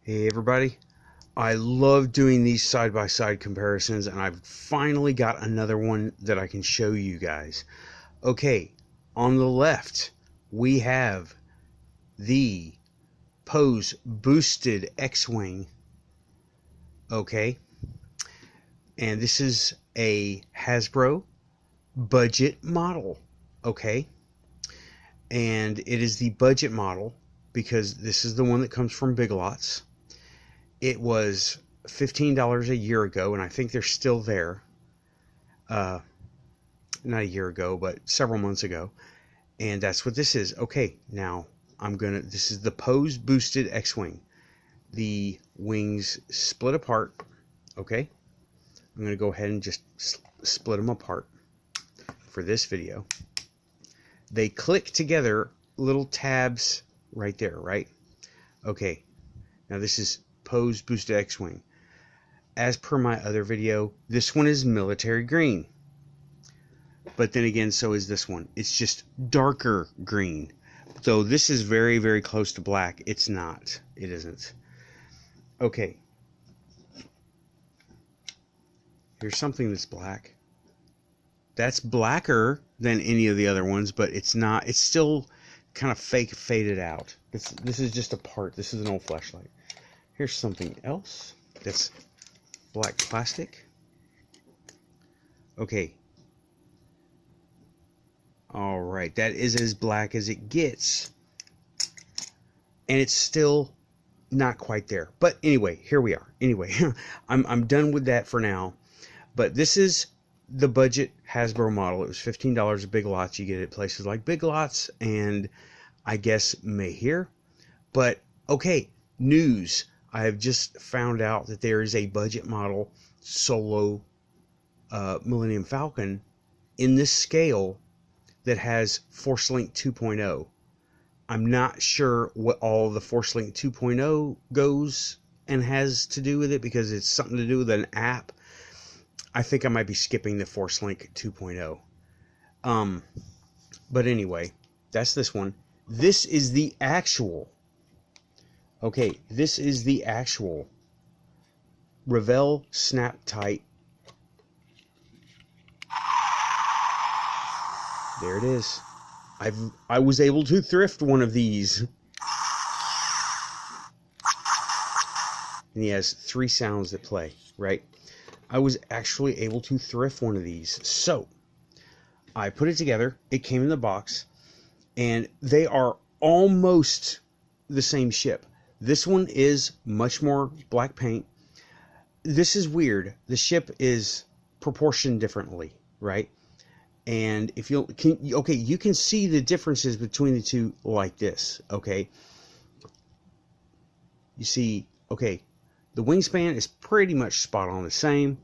Hey everybody, I love doing these side-by-side comparisons, and I've finally got another one that I can show you guys. Okay, on the left we have the Pose boosted X-wing, okay, and this is a Hasbro budget model, okay, and it is the budget model because this is the one that comes from Big Lots. It was $15 a year ago, and I think they're still there. Not a year ago, but several months ago. And that's what this is. Okay, now this is the Pose Boosted X-Wing. The wings split apart. Okay, I'm gonna go ahead and just split them apart for this video. They click together, little tabs right there, right? Okay, now this is Pose Boosted X-Wing. As per my other video, this one is military green. But then again, so is this one. It's just darker green. So this is very, very close to black. It's not. It isn't. Okay. Here's something that's black. That's blacker than any of the other ones, but it's not. It's still kind of faded out. This is just a part. This is an old flashlight. Here's something else that's black plastic. Okay. All right, that is as black as it gets. And it's still not quite there. But anyway, here we are. Anyway, I'm done with that for now. But this is the budget Hasbro model. It was $15 at Big Lots. You get it at places like Big Lots and I guess Mayhew. But okay, news. I have just found out that there is a budget model Solo Millennium Falcon in this scale that has Force Link 2.0. I'm not sure what all the Force Link 2.0 goes and has to do with it because it's something to do with an app. I think I might be skipping the Force Link 2.0. But anyway, that's this one. This is the actual. Okay, this is the actual Revell snap-tite. There it is. I was able to thrift one of these. And he has 3 sounds that play, right? I was actually able to thrift one of these. So, I put it together. It came in the box. And they are almost the same ship. This one is much more black paint. This is weird. The ship is proportioned differently, right? And if you can see the differences between the two like this, okay? You see, okay, the wingspan is pretty much spot on the same.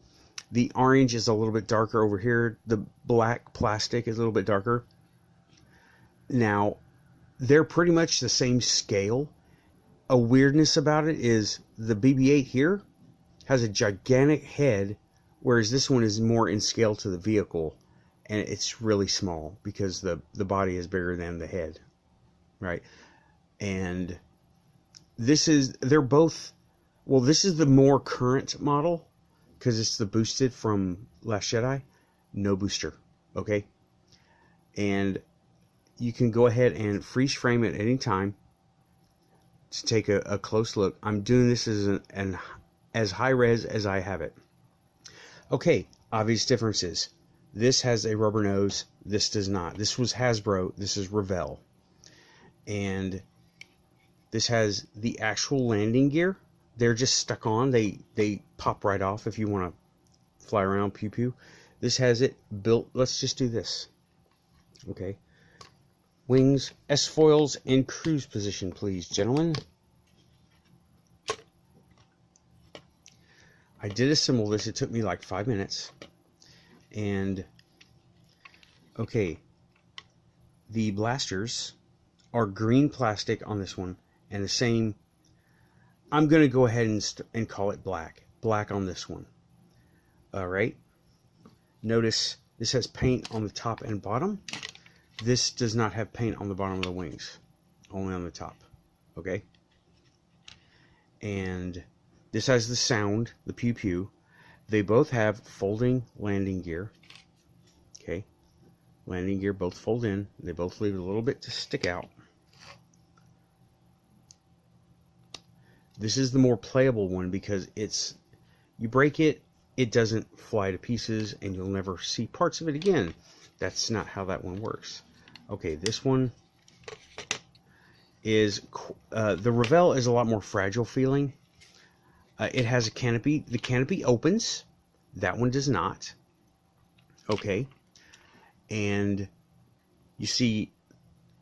The orange is a little bit darker over here. The black plastic is a little bit darker. Now, they're pretty much the same scale. A weirdness about it is the BB-8 here has a gigantic head, whereas this one is more in scale to the vehicle. And it's really small because the body is bigger than the head, right? And they're both, well, this is the more current model because it's the boosted from Last Jedi. No booster, okay? And you can go ahead and freeze frame it at any time to take a close look. I'm doing this as high res as I have it. Okay, obvious differences. This has a rubber nose. This does not. This was Hasbro. This is Revell. And this has the actual landing gear. They're just stuck on. They pop right off if you want to fly around, pew pew. This has it built. Let's just do this. Okay. Wings, S-foils, and cruise position, please, gentlemen. I did assemble this. It took me like 5 minutes. And, okay, the blasters are green plastic on this one, and the same, I'm going to go ahead and call it black. Black on this one. Alright, notice this has paint on the top and bottom. This does not have paint on the bottom of the wings, only on the top, okay? and this has the sound, the pew pew. They both have folding landing gear. Okay, landing gear both fold in. They both leave a little bit to stick out. This is the more playable one because it's, you break it, it doesn't fly to pieces, and you'll never see parts of it again. That's not how that one works. Okay, this one is, the Revell is a lot more fragile feeling. It has a canopy. The canopy opens. That one does not. Okay. And you see,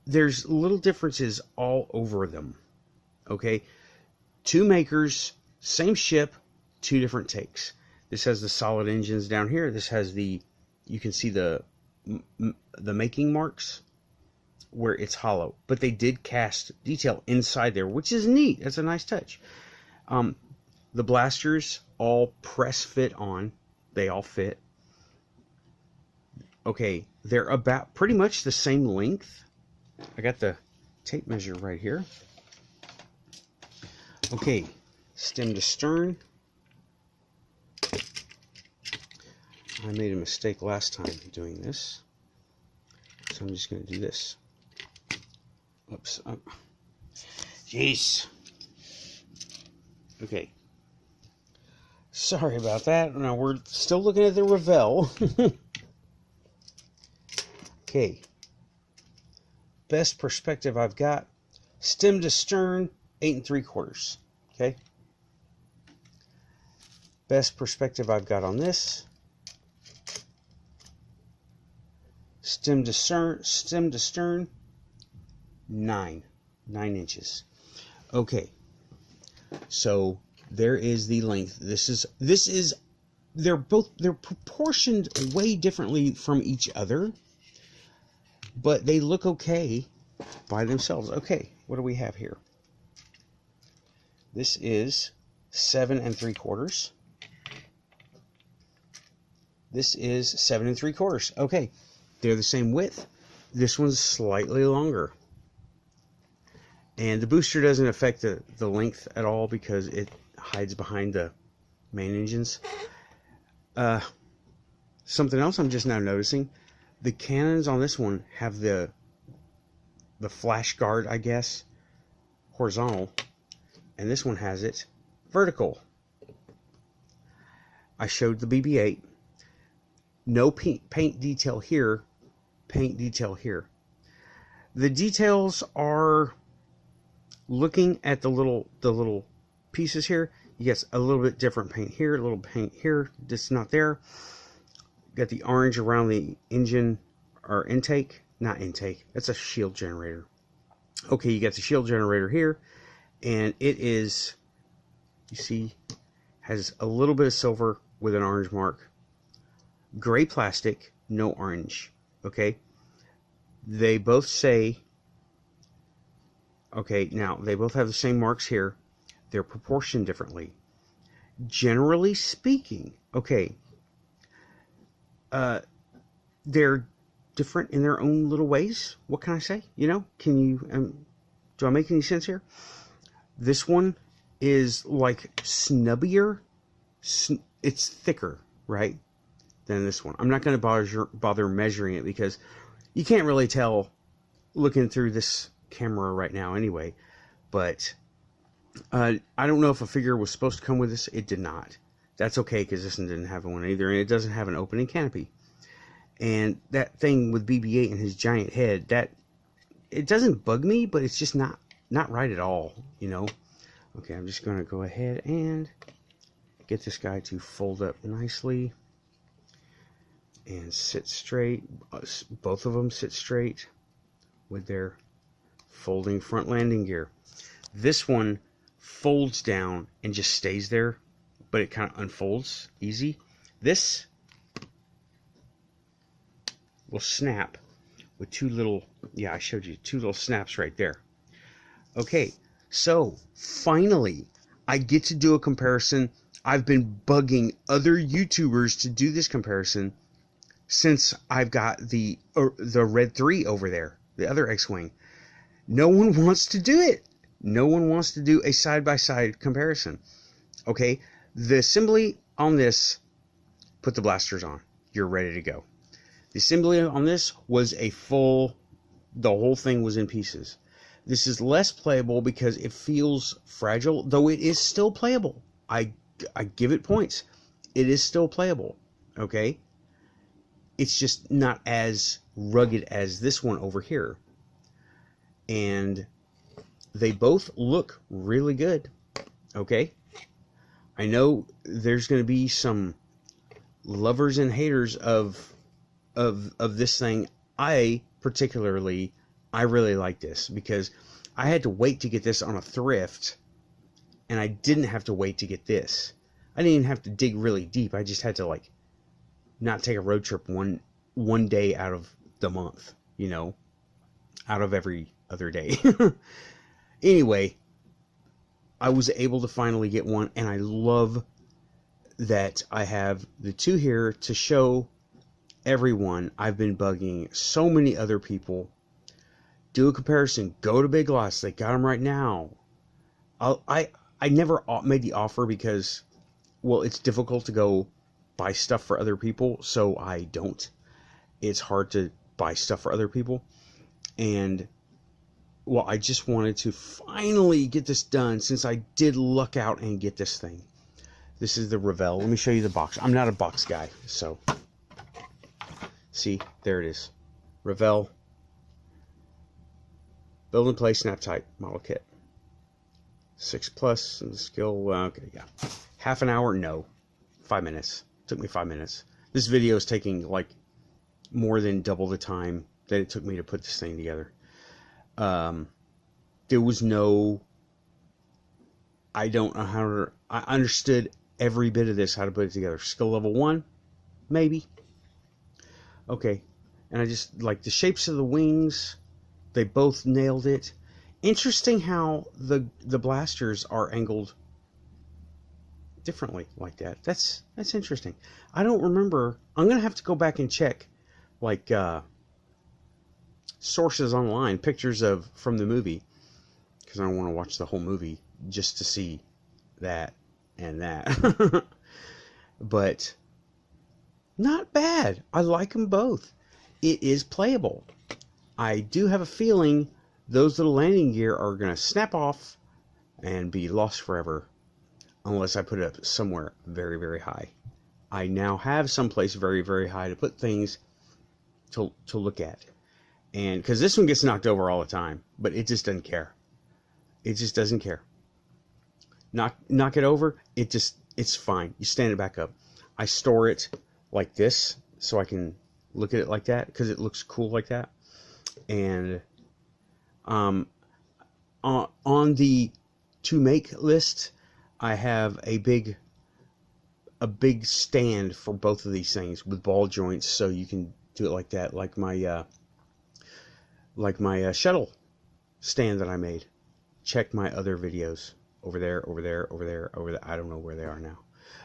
there's little differences all over them. Okay. Two makers, same ship, two different takes. This has the solid engines down here. This has the, you can see the making marks where it's hollow. But they did cast detail inside there, which is neat. That's a nice touch. The blasters all press fit on. They all fit. Okay, they're about pretty much the same length. I got the tape measure right here. Okay, stem to stern. I made a mistake last time doing this, so I'm just going to do this. Oops. Jeez. Okay. Sorry about that. Now we're still looking at the Revell. Okay. Best perspective I've got. Stem to stern, 8 3/4. Okay. Best perspective I've got on this. Stem to stern, 9 inches. Okay. So there is the length. This is they're proportioned way differently from each other, but they look okay by themselves. Okay, what do we have here? This is 7 3/4. This is 7 3/4. Okay, they're the same width. This one's slightly longer. And the booster doesn't affect the length at all because it hides behind the main engines. Something else I'm just now noticing, the cannons on this one have the flash guard, I guess, horizontal, and this one has it vertical. I showed the BB-8. No paint detail here, paint detail here. The details are, looking at the little pieces here, you get a little bit different paint here, a little paint here, that's not there. Got the orange around the engine or intake, not intake, that's a shield generator. Okay, you got the shield generator here, and it is, you see, has a little bit of silver with an orange mark. Gray plastic, no orange. Okay, they both say, okay, now they both have the same marks here. They're proportioned differently. Generally speaking, okay, they're different in their own little ways. What can I say? You know, can you, do I make any sense here? This one is like snubbier. It's thicker, right, than this one. I'm not going to bother measuring it because you can't really tell looking through this camera right now anyway. But I don't know if a figure was supposed to come with this. It did not. That's okay because this one didn't have one either, and it doesn't have an opening canopy. And that thing with BB-8 and his giant head, that, it doesn't bug me, but it's just not right at all, you know. Okay, I'm just going to go ahead and get this guy to fold up nicely and sit straight. Both of them sit straight with their folding front landing gear. This one folds down and just stays there, but it kind of unfolds easy. This will snap with two little, yeah, I showed you two little snaps right there. Okay, so finally I get to do a comparison. I've been bugging other YouTubers to do this comparison since I've got the Red 3 over there, the other X-Wing. No one wants to do it. No one wants to do a side-by-side comparison. Okay, the assembly on this, put the blasters on. You're ready to go. The assembly on this was a full, the whole thing was in pieces. This is less playable because it feels fragile, though it is still playable. I give it points. It is still playable, okay? It's just not as rugged as this one over here. And they both look really good, okay? I know there's going to be some lovers and haters of this thing. I really like this because I had to wait to get this on a thrift, and I didn't have to wait to get this. I didn't even have to dig really deep. I just had to, like, not take a road trip one day out of the month, you know, out of every other day. Anyway, I was able to finally get one, and I love that I have the two here to show everyone. I've been bugging so many other people. Do a comparison. Go to Big Lots. They got them right now. I never made the offer because, well, it's difficult to go buy stuff for other people, so I don't. It's hard to buy stuff for other people. And, well, I just wanted to finally get this done since I did luck out and get this thing. This is the Revell. Let me show you the box. I'm not a box guy, so. See, there it is. Revell. Build and play snap-tite model kit. 6+ and skill. Okay, yeah. Half an hour? No. 5 minutes. Took me 5 minutes. This video is taking like more than double the time that it took me to put this thing together. There was no. I don't know how to. I understood every bit of this, how to put it together. Skill level 1, maybe. Okay, and I just like the shapes of the wings. They both nailed it. Interesting how the blasters are angled differently like that. That's interesting. I don't remember. I'm gonna have to go back and check, like sources online, pictures from the movie, because I don't want to watch the whole movie just to see that and that. But not bad. I like them both. It is playable. I do have a feeling those little landing gear are going to snap off and be lost forever unless I put it up somewhere very, very high. I now have someplace very, very high to put things to look at. And because this one gets knocked over all the time, but it just doesn't care. It just doesn't care. Knock it over, it's fine. You stand it back up. I store it like this so I can look at it like that because it looks cool like that. And on the to make list, I have a big stand for both of these things with ball joints, so you can do it like that, like my shuttle stand that I made. Check my other videos over there. I don't know where they are now.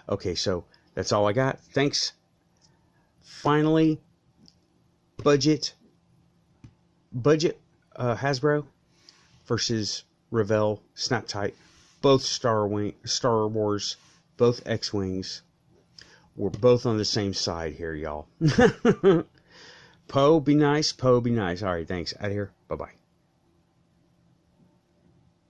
Okay, so that's all I got. Thanks. Finally, budget Hasbro versus Revell snap-tite. Both Star Wars, both X-wings. We're both on the same side here, y'all. Poe, be nice. Poe, be nice. All right, thanks. Out of here. Bye-bye.